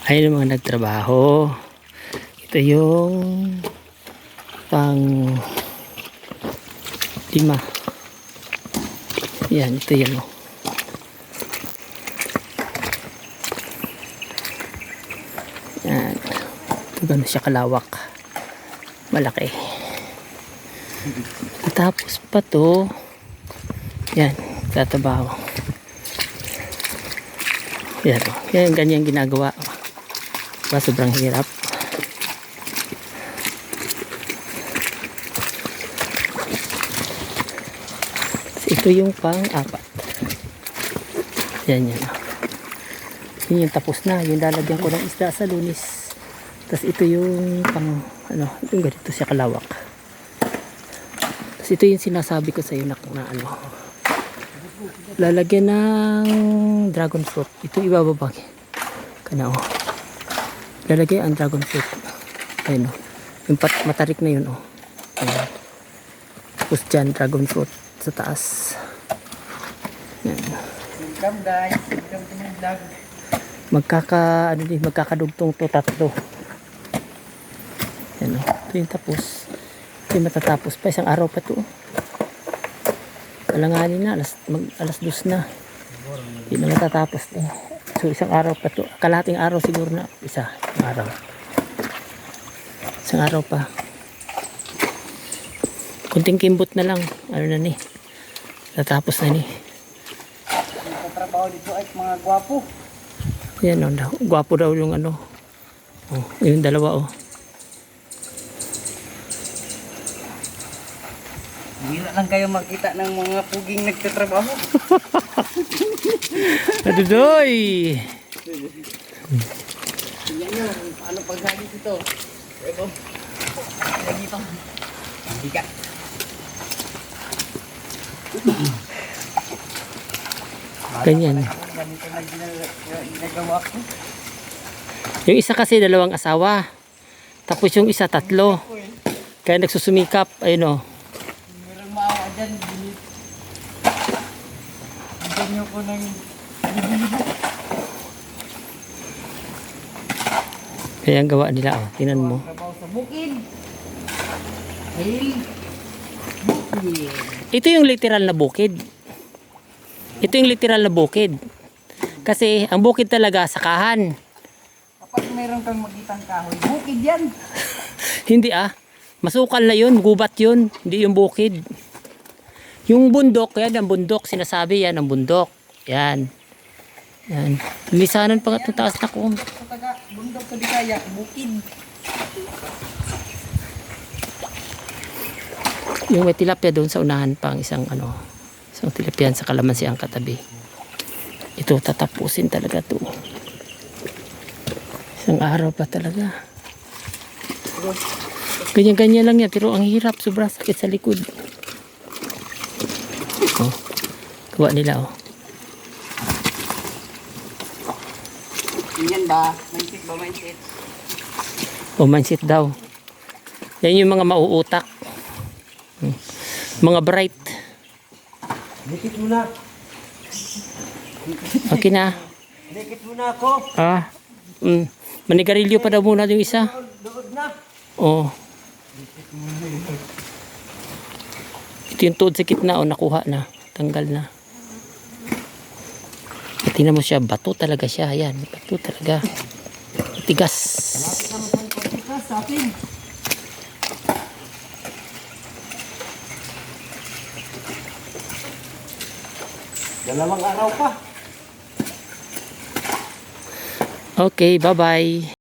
Ayun mga nagtrabaho. Ito yung pang 5. Yan, ito yan o. Yan. Ito gano'n siya kalawak. Malaki. Tapos pa to. Yan, tatabaho. Yan o. Yan, ganyan ginagawa. Sobrang hirap. Ito yung pang-4. Yan. Yun yung tapos na. Yung lalagyan ko ng isda sa Lunes. Tapos ito yung pang yung ganito siya kalawak. Tapos ito yung sinasabi ko sa iyo na lalagyan ng dragon fruit. Ito ibababag. Kana o. Lalagay ang dragon fruit. Ayun o. Yung matarik na yun o. Ayan. Tapos dyan dragon fruit sa taas. Yan. Welcome guys. Welcome to my vlog. Magkakadugtong to tatlo. Yan o. Ito yung tapos. Ito yung matatapos pa. Isang araw pa to. Kalanganin na. Alas 2 na. Hindi na matatapos eh. So isang araw pa to. Kalahating araw siguro na. Isang araw. Isang araw pa. Kunting kimbot na lang. Ano na ni. Natapos na ni. Nagtatrabaho dito ay mga gwapo. Yan o. Gwapo daw yung Oh, yung dalawa o. Hindi lang kayo makita ng mga puging nagtatrabaho. Adudoy! Tingnan nyo, paano paghagis ito. Ito. Lagi ito. Bigat. Ganyan. Ganito na ginagawa ko. Yung isa kasi 2 asawa. Tapos yung isa 3. Kaya nagsusumikap. Ayun o. Meron maawa dyan. Bigyan nyo ko ng libo-libo. Kaya ang gawa nila o. Tingnan mo. Trabaho sa bukid. Hail. Bukid. Ito yung literal na bukid. Ito yung literal na bukid. Kasi ang bukid talaga sakahan. Kapag meron kang magitang kahoy, bukid yan. Hindi masukal na yun, gubat yun. Hindi yung bukid. Yung bundok, yan ang bundok. Sinasabi yan ang bundok. Yan. Yan. Lisanan pa nga itong taas na ko. Sa taga, bundok sa Bisaya, bukid. Yung may tilapia doon sa unahan pang isang isang tilapia sa kalamansi ang katabi. Ito tatapusin talaga to. Isang araw pa talaga. Ganyan-ganyan lang yan pero ang hirap, sobrang sakit sa likod. Oh. Gawa nila oh. Yan ba? Mindset ba? Mindset? O mindset daw. Yan yung mga mauutak. Mga bright. Dikit muna. Okay na. Dikit muna ako. Manigarilyo pa daw muna yung isa. Dood na. Oo. Ito yung tuod sa kitna nakuha na. Tanggal na. Tingnan mo siya. Bato talaga siya. Ayan. Bato talaga. Tigas. Malapit na magpagpagpikas sa atin. Dalawang araw pa. Okay. Bye-bye.